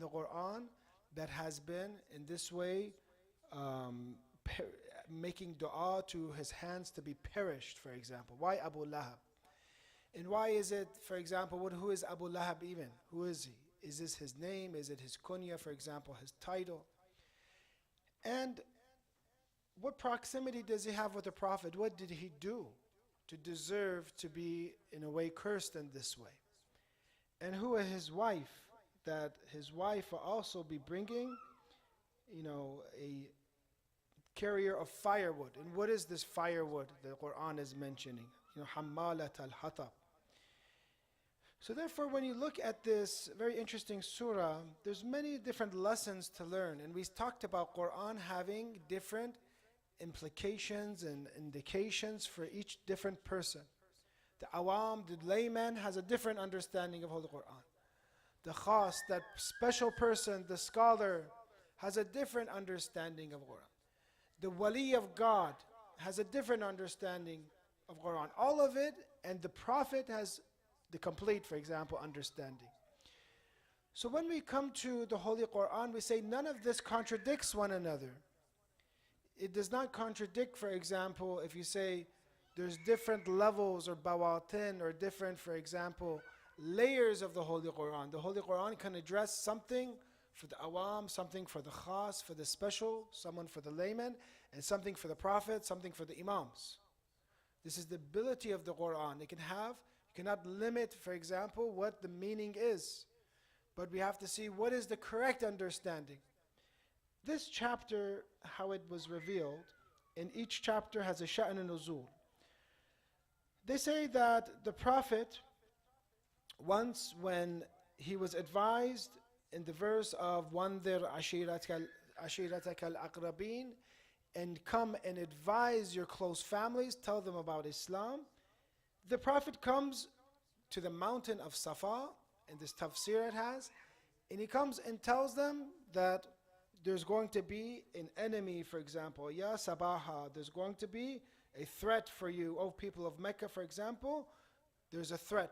the Quran that has been in this way um, making dua to his hands to be perished, for example? Why Abu Lahab? And why is it, for example, who is Abu Lahab even? Who is he? Is this his name? Is it his kunya, for example, his title? And what proximity does he have with the Prophet? What did he do to deserve to be, in a way, cursed in this way? And who is his wife? That his wife will also be bringing, a carrier of firewood. And what is this firewood the Quran is mentioning? Hammalat al-hatab. So therefore, when you look at this very interesting surah, there's many different lessons to learn. And we talked about Quran having different implications and indications for each different person. The awam, the layman, has a different understanding of Holy Quran. The khas, that special person, the scholar, has a different understanding of Quran. The wali of God has a different understanding of Quran. All of it, and the Prophet has the complete, for example, understanding. So when we come to the Holy Quran, we say none of this contradicts one another. It does not contradict, for example, if you say there's different levels or bawatin or different, for example, layers of the Holy Quran. The Holy Quran can address something for the awam, something for the khas, for the special, someone for the layman, and something for the Prophet, something for the imams. This is the ability of the Quran. It can have, you cannot limit, for example, what the meaning is. But we have to see what is the correct understanding. This chapter, how it was revealed, in each chapter has a sha'n and nuzul. They say that the Prophet, once when he was advised in the verse of وَانذِرْ عَشِيرَتَكَ الْأَقْرَبِينَ, and come and advise your close families, tell them about Islam. The Prophet comes to the mountain of Safa, in this tafsir it has, and he comes and tells them that there's going to be an enemy, for example, Ya Sabaha, there's going to be a threat for you, O people of Mecca, for example, there's a threat.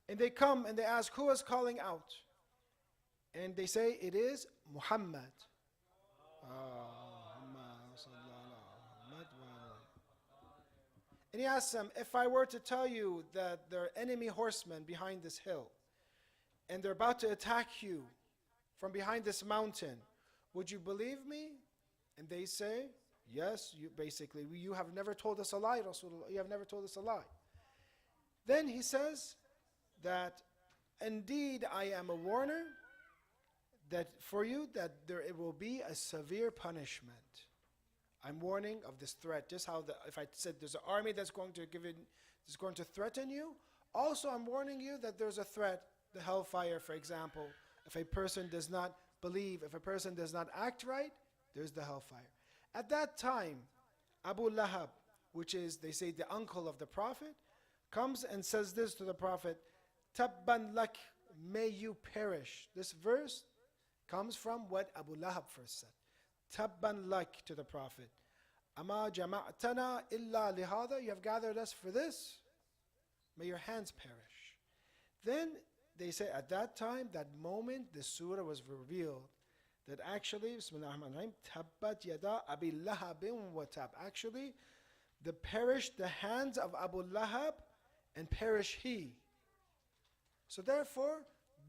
And they come and they ask, who is calling out? And they say, it is Muhammad. And he asks them, if I were to tell you that there are enemy horsemen behind this hill, and they're about to attack you from behind this mountain, would you believe me? And they say, yes, you have never told us a lie, Rasulullah. You have never told us a lie. Then he says that indeed I am a warner that for you that it will be a severe punishment. I'm warning of this threat. Just how if I said there's an army that's going to threaten you, also I'm warning you that there's a threat, the hellfire, for example. If a person does not believe, if a person does not act right, there's the hellfire. At that time, Abu Lahab, which is, they say, the uncle of the Prophet, comes and says this to the Prophet, Tabban lak, may you perish. This verse comes from what Abu Lahab first said. Tabban lak to the Prophet. Ama jama'tana illa lihada, you have gathered us for this. May your hands perish. Then they say at that time, that moment, the surah was revealed. That actually, Bismillah ar-Rahman ar-Rahim, Tabbat yada Abi Lahabin wa tab. Actually, the hands of Abu Lahab, and perish he. So therefore,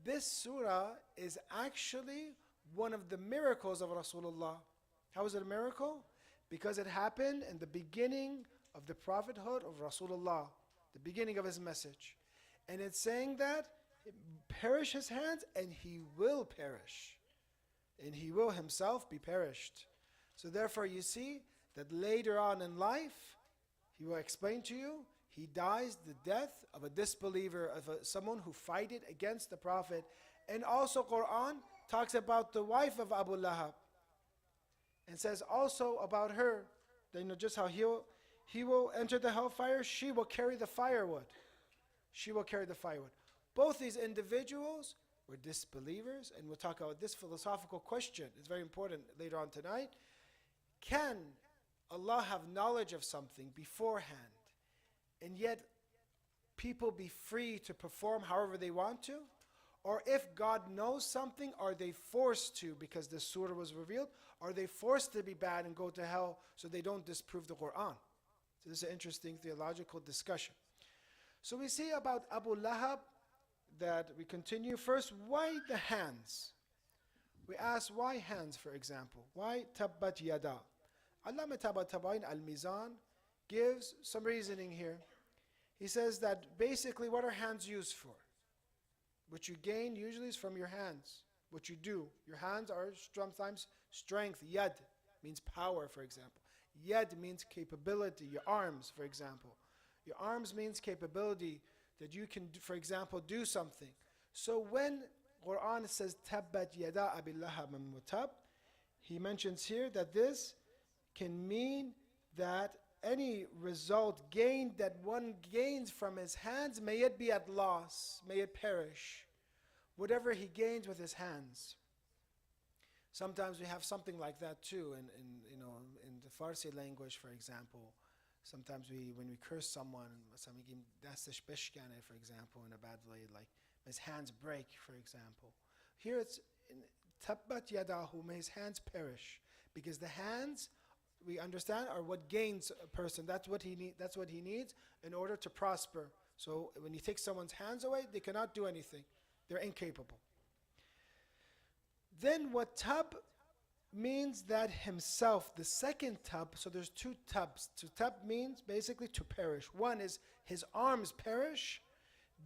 this surah is actually one of the miracles of Rasulullah. How is it a miracle? Because it happened in the beginning of the prophethood of Rasulullah, the beginning of his message. And it's saying that, perish his hands, and he will perish. And he will himself be perished. So therefore you see that later on in life, he will explain to you, he dies the death of a disbeliever, of someone who fighted against the Prophet. And also Quran talks about the wife of Abu Lahab. And says also about her, that, just how he will enter the hellfire, she will carry the firewood. She will carry the firewood. Both these individuals were disbelievers, and we'll talk about this philosophical question. It's very important later on tonight. Can Allah have knowledge of something beforehand, and yet people be free to perform however they want to? Or if God knows something, are they forced to, because the surah was revealed, are they forced to be bad and go to hell so they don't disprove the Quran? So this is an interesting theological discussion. So we see about Abu Lahab that we continue. First, why the hands? We ask why hands, for example. Why tabbat yada? Allama Tabatabain al-Mizan gives some reasoning here. He says that basically what are hands used for? What you gain usually is from your hands. What you do. Your hands are sometimes strength. Yad means power, for example. Yad means capability. Your arms, for example. Your arms means capability that you can, for example, do something. So when Quran says tabbat yada abi lahab mutab, he mentions here that this can mean that any result gained that one gains from his hands, may it be at loss, may it perish. Whatever he gains with his hands. Sometimes we have something like that too in the Farsi language, for example. Sometimes when we curse someone, for example, in a bad way, like his hands break, for example. Here it's tabbat yadahu, may his hands perish, because the hands, we understand, are what gains a person. That's what he needs in order to prosper. So when you take someone's hands away, they cannot do anything. They're incapable. Then what tab means that himself, the second tab, so there's two tabs. So tab means basically to perish. One is his arms perish.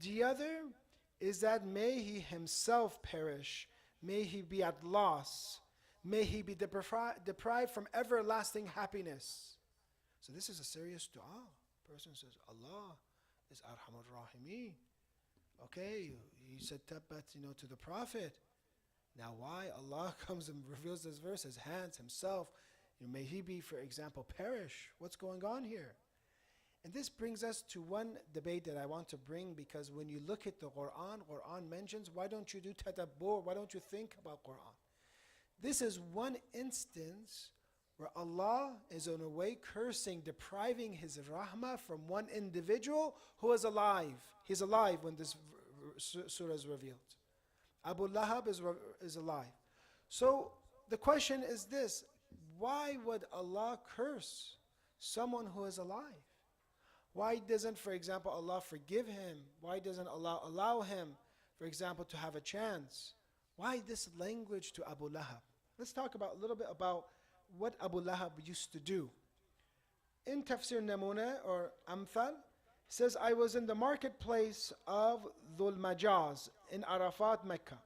The other is that may he himself perish. May he be at loss. May he be deprived from everlasting happiness. So this is a serious dua. Person says, Allah is Arhamur Rahimeen. Okay, he said tabbat, to the Prophet. Now why Allah comes and reveals this verse, his hands, himself, may he be, for example, perish. What's going on here? And this brings us to one debate that I want to bring, because when you look at the Quran mentions, why don't you do tadabbur? Why don't you think about Quran? This is one instance where Allah is in a way cursing, depriving his rahmah from one individual who is alive. He's alive when this surah is revealed. Abu Lahab is alive. So the question is this: why would Allah curse someone who is alive? Why doesn't, for example, Allah forgive him? Why doesn't Allah allow him, for example, to have a chance? Why this language to Abu Lahab? Let's talk a little bit about what Abu Lahab used to do. In Tafsir Namuna or Amthal, says, I was in the marketplace of Dhul Majaz in Arafat, Mecca,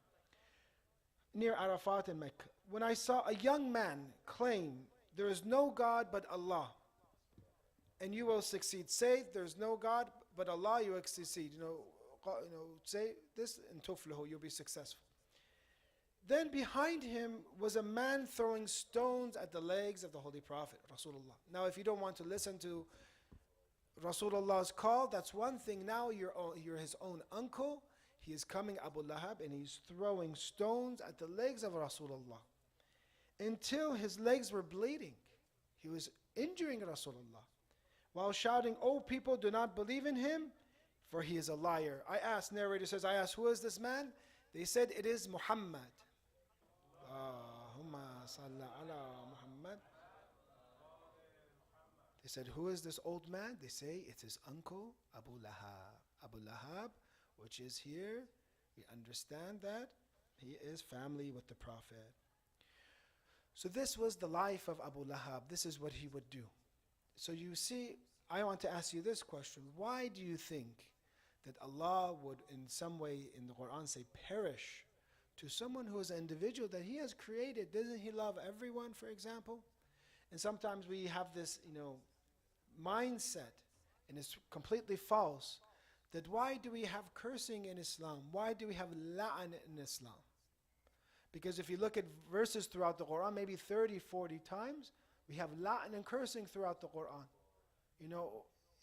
near Arafat in Mecca, when I saw a young man claim, there is no God but Allah, and you will succeed. Say, there is no God but Allah, you will succeed. Say this, and tuflahu, you'll be successful. Then behind him was a man throwing stones at the legs of the Holy Prophet, Rasulullah. Now, if you don't want to listen to Rasulullah's call, that's one thing. Now you're his own uncle. He is coming, Abu Lahab, and he's throwing stones at the legs of Rasulullah until his legs were bleeding. He was injuring Rasulullah while shouting, "Oh people, do not believe in him, for he is a liar." Narrator says, I asked, who is this man? They said, it is Muhammad. Allahumma salli ala Muhammad. They said, who is this old man? They say, it's his uncle, Abu Lahab. Abu Lahab, which is here, we understand that he is family with the Prophet. So this was the life of Abu Lahab. This is what he would do. So you see, I want to ask you this question. Why do you think that Allah would in some way in the Quran say perish to someone who is an individual that he has created? Doesn't he love everyone, for example? And sometimes we have this, mindset, and it's completely false, that why do we have cursing in Islam? Why do we have la'an in Islam? Because if you look at verses throughout the Quran, maybe 30, 40 times, we have la'an and cursing throughout the Quran.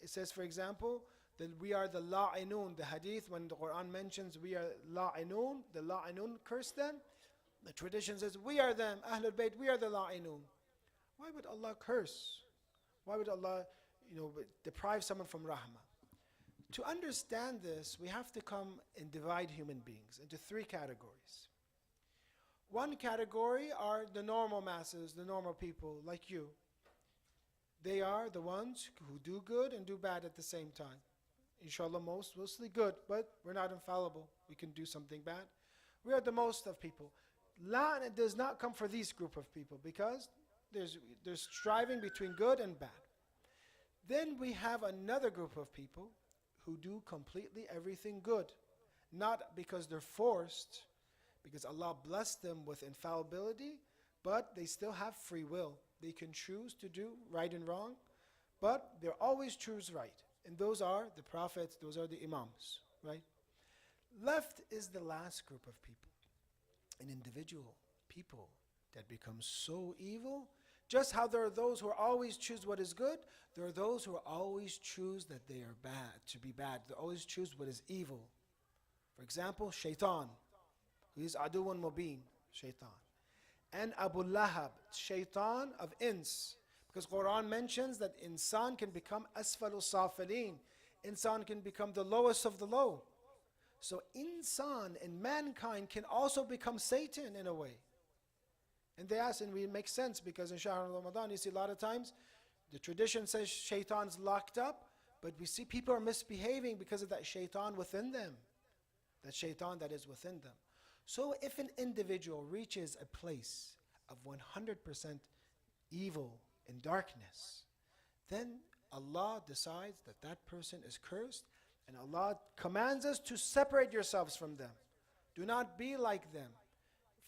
It says, for example, that we are the la'inun. The hadith, when the Quran mentions we are la'inun, the la'inun curse them. The tradition says, we are them, Ahlul Bayt, we are the la'inun. Why would Allah curse? Why would Allah, deprive someone from rahmah? To understand this, we have to come and divide human beings into three categories. One category are the normal masses, the normal people like you. They are the ones who do good and do bad at the same time. Inshallah, mostly good, but we're not infallible. We can do something bad. We are the most of people. La'an does not come for these group of people because there's striving between good and bad. Then we have another group of people who do completely everything good. Not because they're forced, because Allah blessed them with infallibility, but they still have free will. They can choose to do right and wrong, but they always choose right. And those are the prophets, those are the imams, right? Left is the last group of people, an individual people that become so evil. Just how there are those who always choose what is good, there are those who always choose that they are bad, to be bad. They always choose what is evil. For example, Shaitan, who is Aduwan Mubin, Shaitan. And Abu Lahab, Shaitan of Ins. Because Quran mentions that insan can become asfalu safilin. Insan can become the lowest of the low. So insan and mankind can also become Satan in a way. And they ask, and it makes sense because in Shahr Ramadan, you see a lot of times, the tradition says shaitan's locked up, but we see people are misbehaving because of that shaitan within them. That shaitan that is within them. So if an individual reaches a place of 100% evil and darkness, then Allah decides that that person is cursed, and Allah commands us to separate yourselves from them. Do not be like them.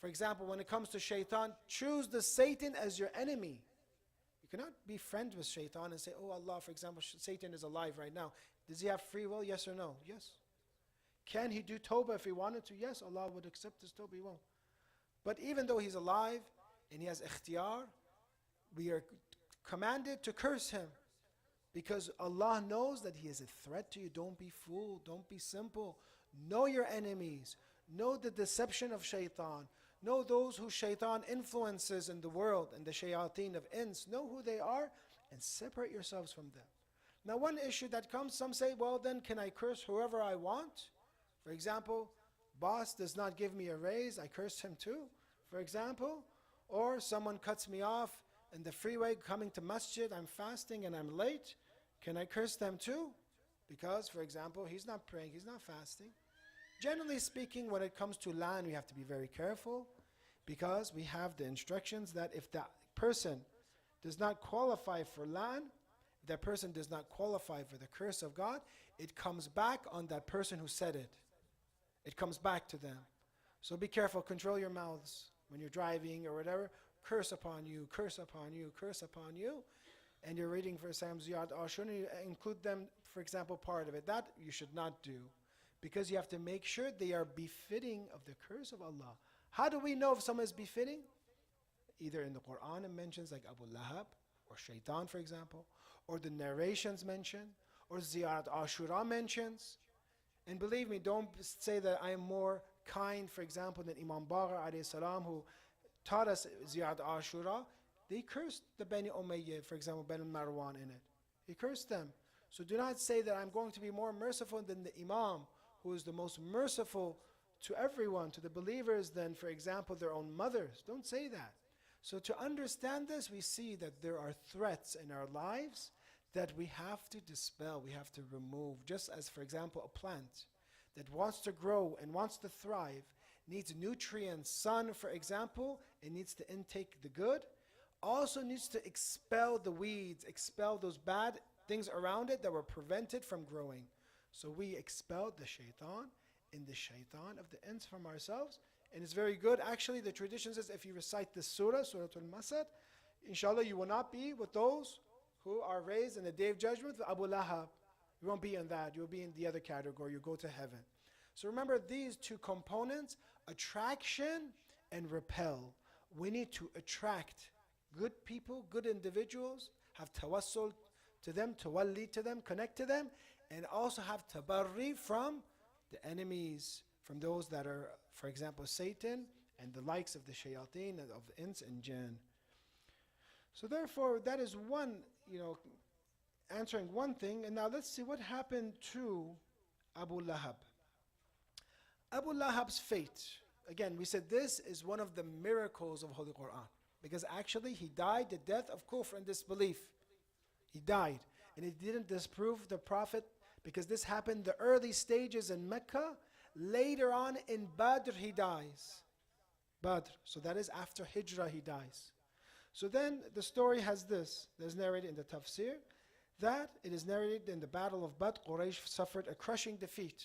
For example, when it comes to shaitan, choose the Satan as your enemy. You cannot be friends with shaitan and say, oh Allah, for example, Satan is alive right now. Does he have free will? Yes or no? Yes. Can he do tawbah if he wanted to? Yes, Allah would accept his tawbah, he won't. But even though he's alive and he has ikhtiyar, we are commanded to curse him. Because Allah knows that he is a threat to you. Don't be fooled. Don't be simple. Know your enemies. Know the deception of shaitan. Know those who shaitan influences in the world and the shayateen of ins. Know who they are and separate yourselves from them. Now one issue that comes, some say, well then can I curse whoever I want? For example, boss does not give me a raise, I curse him too, for example. Or someone cuts me off in the freeway coming to masjid, I'm fasting and I'm late. Can I curse them too? Because, for example, he's not praying, he's not fasting. Generally speaking, when it comes to land, we have to be very careful because we have the instructions that if that person does not qualify for land, if that person does not qualify for the curse of God, it comes back on that person who said it. It comes back to them. So be careful, control your mouths when you're driving or whatever. Curse upon you, curse upon you, curse upon you. And you're reading for Sam Ziyad Ashur, and you include them, for example, part of it. That you should not do. Because you have to make sure they are befitting of the curse of Allah. How do we know if someone is befitting? Either in the Quran it mentions like Abu Lahab or Shaitan, for example, or the narrations mention, or Ziyarat Ashura mentions. And believe me, don't say that I am more kind, for example, than Imam Baghr alayhi salam, who taught us Ziyarat Ashura. They cursed the Bani Umayyad, for example, Bani Marwan in it. He cursed them. So do not say that I'm going to be more merciful than the Imam, who is the most merciful to everyone, to the believers, than, for example, their own mothers. Don't say that. So to understand this, we see that there are threats in our lives that we have to dispel, we have to remove. Just as, for example, a plant that wants to grow and wants to thrive, needs nutrients, sun, for example, it needs to intake the good, also needs to expel the weeds, expel those bad things around it that were prevented from growing. So we expelled the shaitan and the shaitan of the ins from ourselves. And it's very good. Actually, the tradition says if you recite this surah, Surah al-Masad, inshallah you will not be with those who are raised in the day of judgment with Abu Lahab. You won't be in that. You'll be in the other category. You go to heaven. So remember these two components, attraction and repel. We need to attract good people, good individuals, have tawassul to them, tawalli to them, connect to them, and also have tabarri from the enemies, from those that are, for example, Satan and the likes of the shayateen and of the ins and jinn. So therefore, that is one, answering one thing, and now let's see what happened to Abu Lahab. Abu Lahab's fate. Again, we said this is one of the miracles of Holy Quran. Because actually he died the death of kufr and disbelief. He died. And it didn't disprove the Prophet, because this happened the early stages in Mecca. Later on in Badr he dies. Badr. So that is after Hijrah he dies. So then the story has this. There's narrated in the Tafsir that it is narrated in the Battle of Badr, Quraysh suffered a crushing defeat.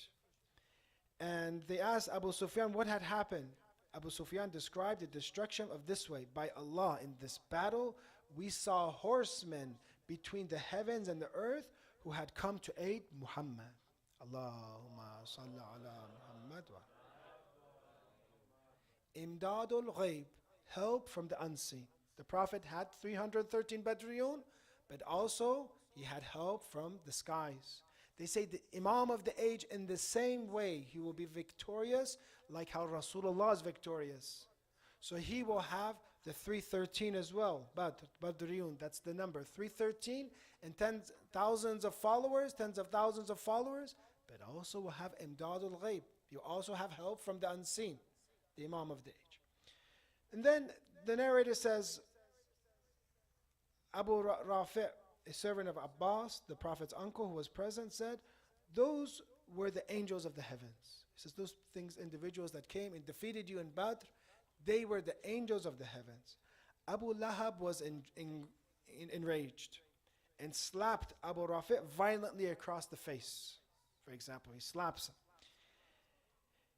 And they asked Abu Sufyan what had happened. Abu Sufyan described the destruction of this way: by Allah, in this battle, we saw horsemen between the heavens and the earth who had come to aid Muhammad. Allahumma salli ala Muhammad wa. Imdadul Ghaib, help from the unseen. The Prophet had 313 Badriyun, but also he had help from the skies. They say the Imam of the age, in the same way, he will be victorious like how Rasulullah is victorious. So he will have the 313 as well. Badriyun, that's the number. 313 and thousands of followers, but also will have Imdadul Ghaib. You also have help from the unseen, the Imam of the age. And then the narrator says, Abu Rafi', a servant of Abbas, the Prophet's uncle who was present, said, those were the angels of the heavens. He says, those things, individuals that came and defeated you in Badr, they were the angels of the heavens. Abu Lahab was enraged and slapped Abu Rafi' violently across the face. For example, he slaps him.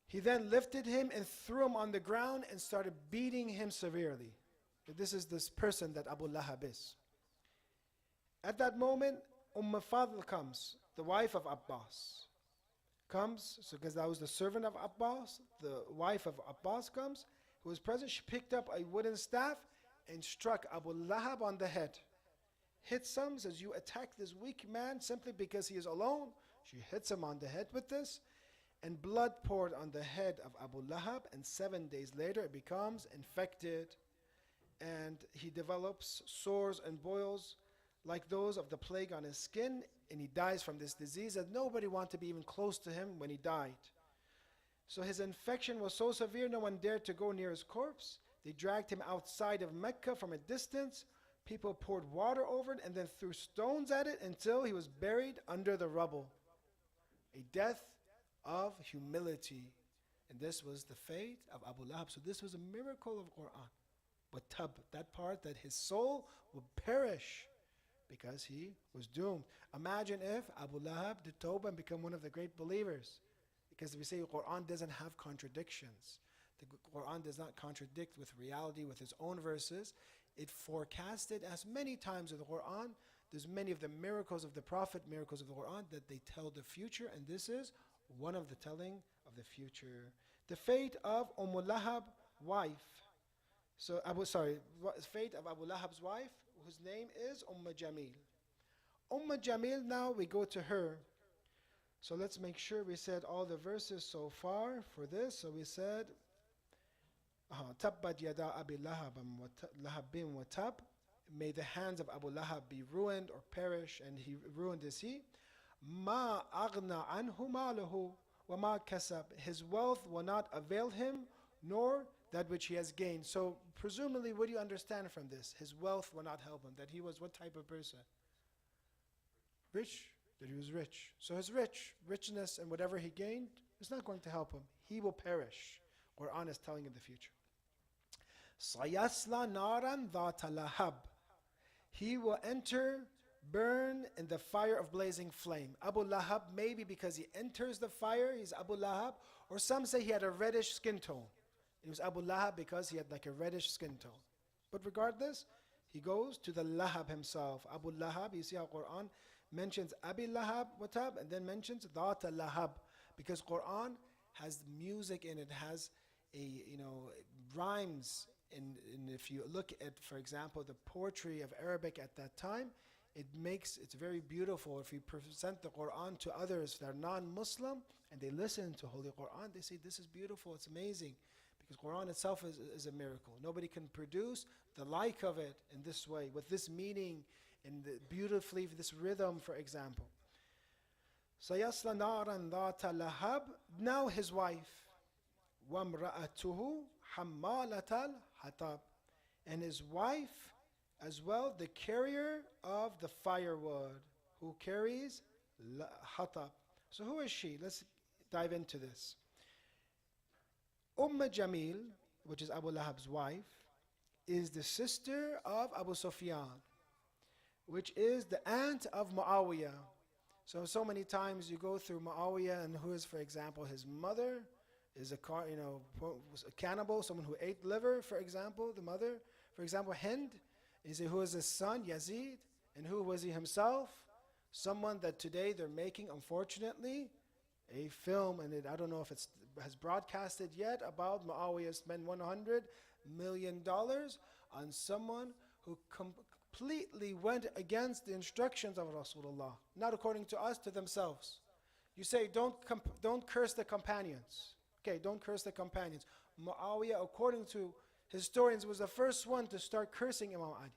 He then lifted him and threw him on the ground and started beating him severely. This is this person that Abu Lahab is. At that moment, Fadl comes, the wife of Abbas. Comes, so because that was the servant of Abbas, the wife of Abbas comes, who was present. She picked up a wooden staff and struck Abu Lahab on the head. Hits him, says, you attack this weak man simply because he is alone. She hits him on the head with this, and blood poured on the head of Abu Lahab, and 7 days later it becomes infected, and he develops sores and boils like those of the plague on his skin, and he dies from this disease that nobody wanted to be even close to him when he died. So his infection was so severe, no one dared to go near his corpse. They dragged him outside of Mecca from a distance. People poured water over it and then threw stones at it until he was buried under the rubble. A death of humility. And this was the fate of Abu Lahab. So this was a miracle of Quran. But that part that his soul would perish because he was doomed. Imagine if Abu Lahab did Tawbah and become one of the great believers. Because we say the Quran doesn't have contradictions. The Quran does not contradict with reality, with its own verses. It forecasted as many times in the Quran. There's many of the miracles of the Prophet, miracles of the Quran, that they tell the future, and this is one of the telling of the future. The fate of Lahab's wife. Fate of Abu Lahab's wife, whose name is Jamil. Jamil, now we go to her. So let's make sure we said all the verses so far for this. So we said, Tabbat yada Abi Lahabin wa tab. May the hands of Abu Lahab be ruined or perish, and he ruined is he. Ma aghna anhu maluhu wa ma kasab. His wealth will not avail him, nor that which he has gained. So presumably, what do you understand from this? His wealth will not help him. That he was what type of person? Rich. That he was rich. So his richness and whatever he gained is not going to help him. He will perish. Quran is telling in the future. Sayasla naran dhata lahab. He will burn in the fire of blazing flame. Abu Lahab, maybe because he enters the fire, he's Abu Lahab, or some say he had a reddish skin tone. He was Abu Lahab because he had like a reddish skin tone. But regardless, he goes to the Lahab himself. Abu Lahab, you see how Quran mentions Abi Lahab, Watab, and then mentions Dhata Lahab, because Quran has music in it, has rhymes. And if you look at, for example, the poetry of Arabic at that time, it's very beautiful. If you present the Quran to others that are non-Muslim and they listen to Holy Quran, they say, this is beautiful, it's amazing. Because Quran itself is a miracle. Nobody can produce the like of it in this way, with this meaning in the beautifully this rhythm, for example. سَيَصْلَى نَارًا ذَاتَ لَهَبٍ. Now his wife, وَامْرَأَتُهُ حَمَّالَةَ الْحَطَبِ. And his wife as well, the carrier of the firewood, who carries hatab. So who is she? Let's dive into this. Jamil, which is Abu Lahab's wife, is the sister of Abu Sufyan, which is the aunt of Muawiyah. So many times you go through Muawiyah, and who is, for example, his mother is a cannibal, someone who ate liver, for example, the mother. For example, Hind, who is his son, Yazid, and who was he himself? Someone that today they're making, unfortunately, a film, and I don't know if it has broadcasted yet, about Muawiyah spent $100 million on someone who completely went against the instructions of Rasulullah, not according to us, to themselves. You say, don't curse the companions. Okay, don't curse the companions. Muawiyah, according to historians, was the first one to start cursing Imam Ali.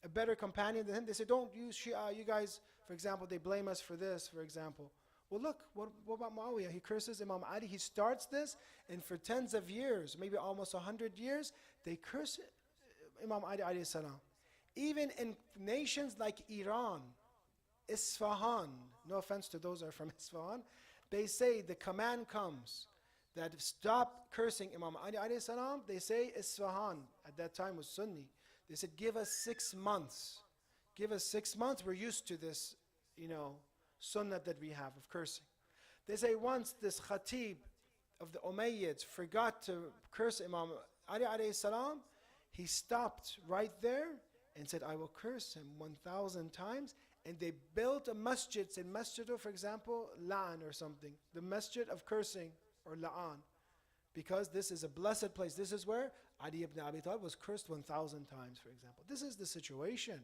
A better companion than him. They say, don't use Shia. You guys, for example, they blame us for this, for example. Well, look, what about Muawiyah? He curses Imam Ali. He starts this, and for tens of years, maybe almost 100 years, they curse Imam Ali alayhi salam. Even in nations like Iran, Isfahan, no offense to those who are from Isfahan, they say the command comes that stop cursing Imam Ali alayhi salam. They say Isfahan, at that time was Sunni. They said, give us 6 months. Give us 6 months. We're used to this, sunnah that we have of cursing. They say once this khatib of the Umayyads forgot to curse Imam Ali alayhi salam, he stopped right there and said, I will curse him 1,000 times. And they built a masjid, in masjid, for example, la'an or something. The masjid of cursing, or la'an. Because this is a blessed place. This is where Ali ibn Abi Talib was cursed 1,000 times, for example. This is the situation.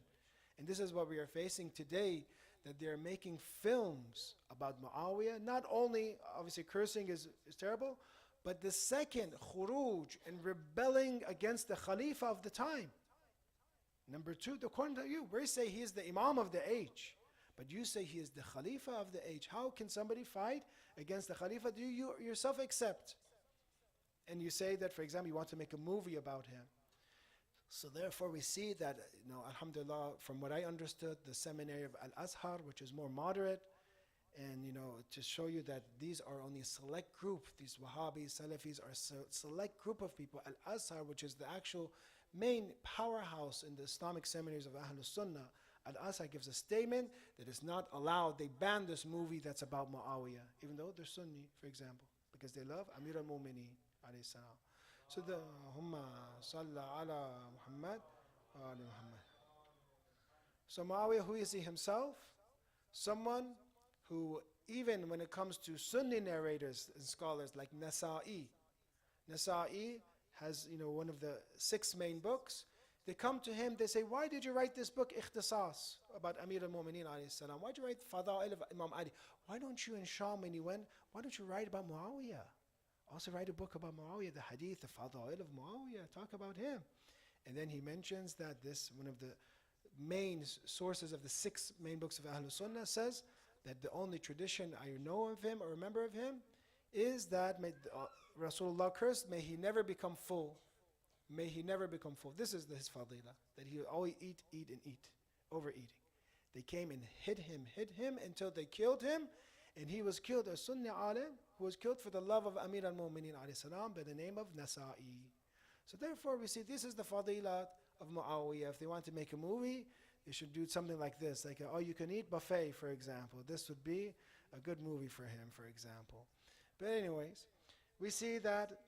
And this is what we are facing today, that they're making films about Muawiyah. Not only, obviously, cursing is terrible, but the second, khuruj, and rebelling against the Khalifa of the time. Number two, according to you, we say he is the Imam of the age. But you say he is the Khalifa of the age. How can somebody fight against the Khalifa? Do you yourself accept? And you say that, for example, you want to make a movie about him. So therefore we see that, alhamdulillah, from what I understood, the seminary of Al-Azhar, which is more moderate, and to show you that these are only a select group, these Wahhabis, Salafis are a select group of people. Al-Azhar, which is the actual main powerhouse in the Islamic seminaries of Ahlul Sunnah, Al-Azhar gives a statement that is not allowed. They banned this movie that's about Muawiyah, even though they're Sunni, for example, because they love Amir al-Mu'mineen alayhi salam. So the Humma Salla ala Muhammad wa ali Muhammad. So Muawiyah, who is he himself? Someone who, even when it comes to Sunni narrators and scholars like Nasa'i has, one of the 6 main books. They come to him, they say, why did you write this book, Ikhtisas, about Amir al-Mu'mineen alayhi salam? Why did you write Fada'il of Imam Ali? Why don't you, in Sham, when you went, why don't you write about Muawiyah? Also write a book about Muawiyah, the hadith, the Fada'il of Muawiyah, talk about him. And then he mentions that this, one of the main sources of the 6 main books of Ahlul Sunnah, says that the only tradition I know of him or remember of him is that Rasulullah cursed, may he never become full. May he never become full. This is his fadilah, that he would always eat, and eat, overeating. They came and hid him until they killed him, and he was killed, a Sunni alim, who was killed for the love of Amir al-Mu'mineen alayhi salam by the name of Nasa'i. So therefore we see this is the fadilah of Muawiyah. If they want to make a movie, they should do something like this, like you can eat buffet, for example. This would be a good movie for him, for example. But anyways, we see that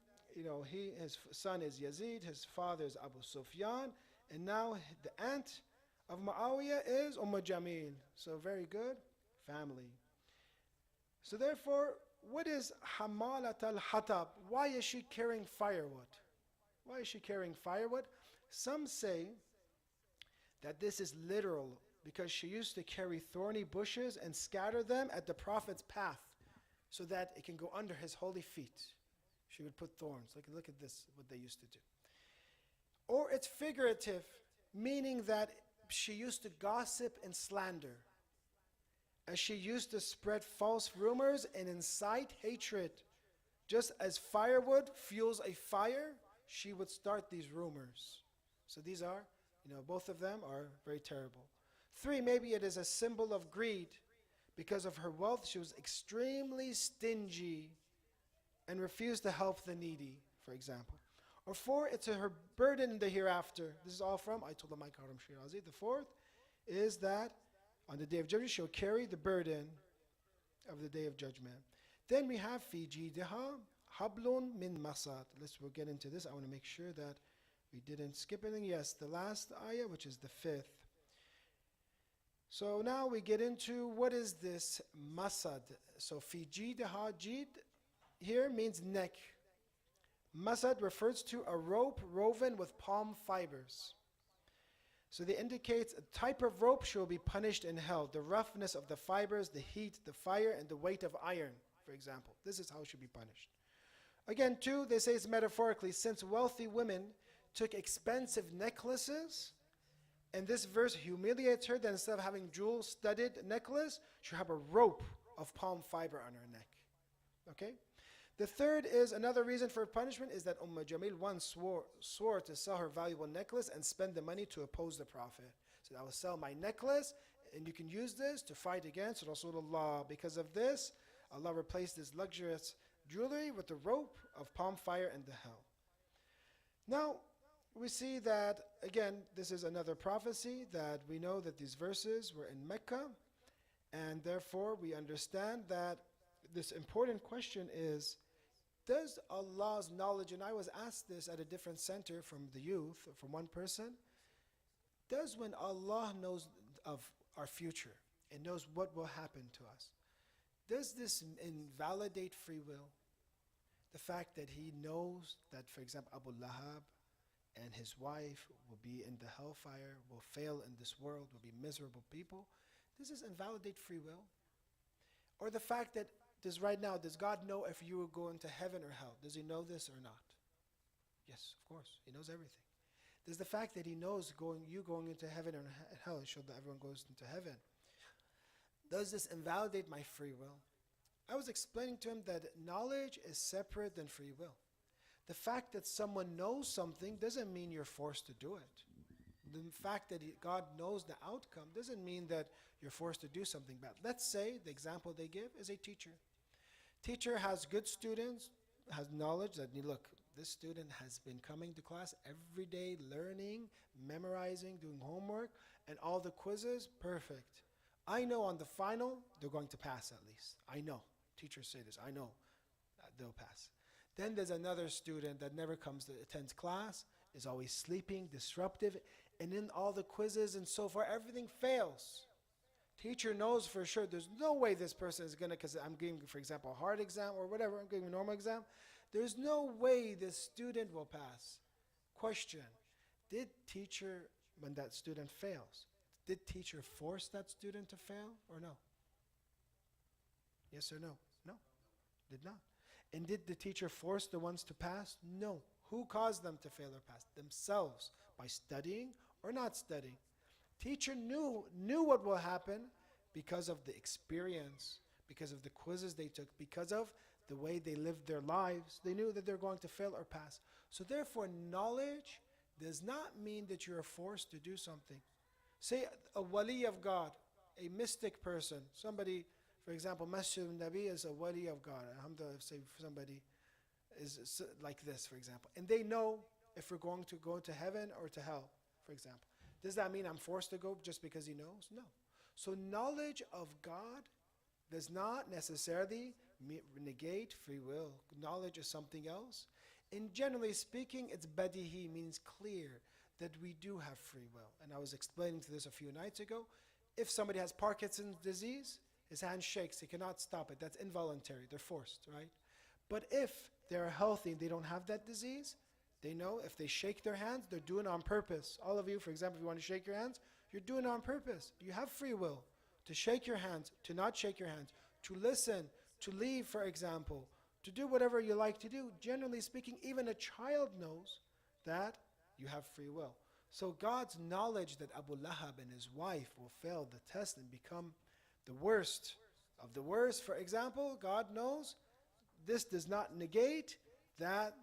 his son is Yazid, his father is Abu Sufyan, and now the aunt of Muawiyah is Jamil. So very good family. So therefore, what is Hamalat al-Hatab? Why is she carrying firewood? Why is she carrying firewood? Some say that this is literal, because she used to carry thorny bushes and scatter them at the Prophet's path so that it can go under his holy feet. She would put thorns. Look at this, what they used to do. Or it's figurative, meaning that she used to gossip and slander, as she used to spread false rumors and incite hatred. Just as firewood fuels a fire, she would start these rumors. So these are, both of them are very terrible. 3, maybe it is a symbol of greed. Because of her wealth, she was extremely stingy and refused to help the needy, for example. Or 4, it's her burden in the hereafter. This is all from Ayatollah Mike Haram Shirazi. The 4th is that on the day of judgment, she'll carry the burden of the day of judgment. Then we have fi jidiha hablun min masad. We'll get into this. I want to make sure that we didn't skip anything. Yes, the last ayah, which is the 5th. So now we get into what is this masad. So fi jidiha, jid here means neck. Masad refers to a rope woven with palm fibers. So they indicate a type of rope she will be punished in hell. The roughness of the fibers, the heat, the fire, and the weight of iron, for example. This is how she will be punished. Again, 2, they say it's metaphorically, since wealthy women took expensive necklaces, and this verse humiliates her, that instead of having jewel-studded necklace, she'll have a rope of palm fiber on her neck. Okay? The 3rd is another reason for punishment is that Jamil once swore to sell her valuable necklace and spend the money to oppose the Prophet. So I will sell my necklace and you can use this to fight against Rasulullah. Because of this, Allah replaced this luxurious jewelry with the rope of palm fire and the hell. Now, we see that, again, this is another prophecy that we know that these verses were in Mecca, and therefore we understand that this important question is, does Allah's knowledge, and I was asked this at a different center from the youth, from one person, does when Allah knows of our future and knows what will happen to us, does this invalidate free will? The fact that he knows that, for example, Abu Lahab and his wife will be in the hellfire, will fail in this world, will be miserable people, does this invalidate free will? Or the fact that does God know if you will go into heaven or hell? Does he know this or not? Yes, of course. He knows everything. Does the fact that he knows you going into heaven or hell, it showed that everyone goes into heaven, does this invalidate my free will? I was explaining to him that knowledge is separate than free will. The fact that someone knows something doesn't mean you're forced to do it. The fact that God knows the outcome doesn't mean that you're forced to do something bad. Let's say the example they give is a teacher. Teacher has good students, has knowledge that, look, this student has been coming to class every day, learning, memorizing, doing homework, and all the quizzes, perfect. I know on the final, they're going to pass at least. I know. Teachers say this. I know that they'll pass. Then there's another student that never comes to attend class, is always sleeping, disruptive, and in all the quizzes and so forth, everything fails. Teacher knows for sure there's no way this person is going to, because I'm giving, for example, a hard exam or whatever, I'm giving a normal exam. There's no way this student will pass. Question, did teacher, when that student fails, did teacher force that student to fail or no? Yes or no? No, did not. And did the teacher force the ones to pass? No. Who caused them to fail or pass? Themselves, by studying or not studying. Teacher knew what will happen because of the experience, because of the quizzes they took, because of the way they lived their lives. They knew that they're going to fail or pass. So therefore, knowledge does not mean that you're forced to do something. Say a wali of God, a mystic person, somebody, for example, Masjid al-Nabi is a wali of God. Alhamdulillah, say somebody is like this, for example. And they know if we're going to go to heaven or to hell, for example. Does that mean I'm forced to go just because he knows? No. So knowledge of God does not necessarily negate free will. Knowledge is something else. And generally speaking, it's badihi, means clear, that we do have free will. And I was explaining to this a few nights ago. If somebody has Parkinson's disease, his hand shakes, he cannot stop it. That's involuntary, they're forced, right? But if they're healthy and they don't have that disease, they know if they shake their hands, they're doing it on purpose. All of you, for example, if you want to shake your hands, you're doing it on purpose. You have free will to shake your hands, to not shake your hands, to listen, to leave, for example, to do whatever you like to do. Generally speaking, even a child knows that you have free will. So God's knowledge that Abu Lahab and his wife will fail the test and become the worst of the worst, for example, God knows this does not negate that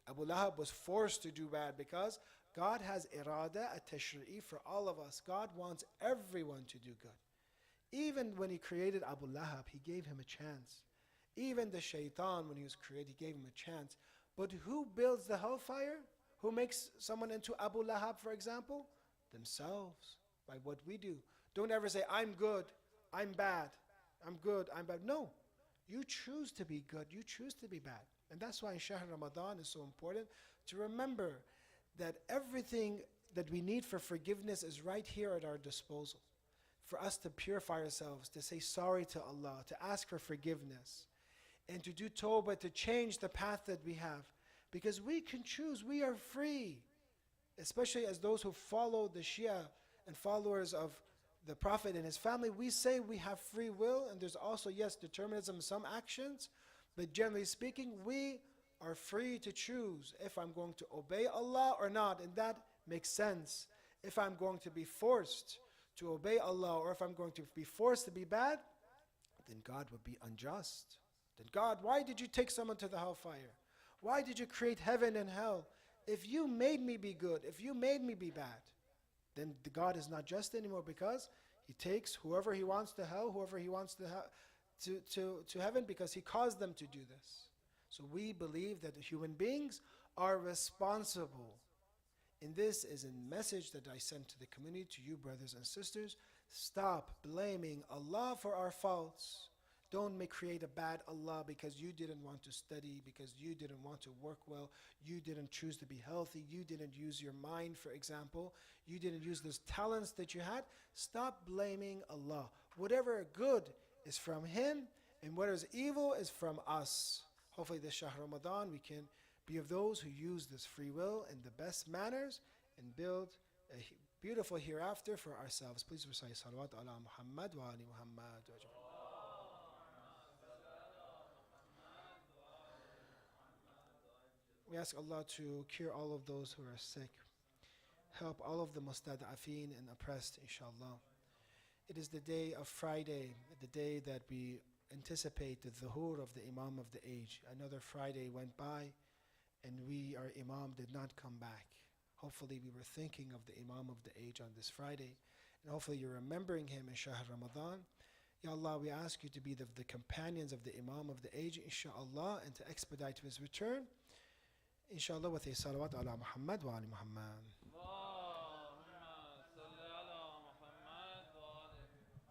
Abu Lahab was forced to do bad, because God has irada, a tashri'i for all of us. God wants everyone to do good. Even when he created Abu Lahab, he gave him a chance. Even the shaitan, when he was created, he gave him a chance. But who builds the hellfire? Who makes someone into Abu Lahab, for example? Themselves, by what we do. Don't ever say, I'm good, I'm bad, I'm good, I'm bad. No, you choose to be good, you choose to be bad. And that's why in Shahr Ramadan is so important to remember that everything that we need for forgiveness is right here at our disposal. For us to purify ourselves, to say sorry to Allah, to ask for forgiveness, and to do tawbah, to change the path that we have. Because we can choose, we are free. Especially as those who follow the Shia and followers of the Prophet and his family, we say we have free will, and there's also, yes, determinism in some actions, but generally speaking, we are free to choose if I'm going to obey Allah or not, and that makes sense. If I'm going to be forced to obey Allah, or if I'm going to be forced to be bad, then God would be unjust. Then God, why did you take someone to the hellfire? Why did you create heaven and hell? If you made me be good, if you made me be bad, then God is not just anymore, because he takes whoever he wants to hell, whoever he wants to heaven, because he caused them to do this. So we believe that human beings are responsible. And this is a message that I send to the community, to you brothers and sisters. Stop blaming Allah for our faults. Don't create a bad Allah because you didn't want to study, because you didn't want to work well, you didn't choose to be healthy, you didn't use your mind, for example, you didn't use those talents that you had. Stop blaming Allah. Whatever good is from Him, and what is evil is from us. Hopefully this Shahr Ramadan we can be of those who use this free will in the best manners and build a beautiful hereafter for ourselves. Please recite salawat ala Muhammad wa ali Muhammad. We ask Allah to cure all of those who are sick. Help all of the mustada'afeen and oppressed, inshallah. It is the day of Friday, the day that we anticipate the dhuhr of the Imam of the age. Another Friday went by and our Imam did not come back. Hopefully we were thinking of the Imam of the age on this Friday, and hopefully you're remembering him in Shahr Ramadan. Ya Allah, we ask you to be the companions of the Imam of the age, inshallah, and to expedite his return. Inshallah, with a salawat ala Muhammad wa ali Muhammad.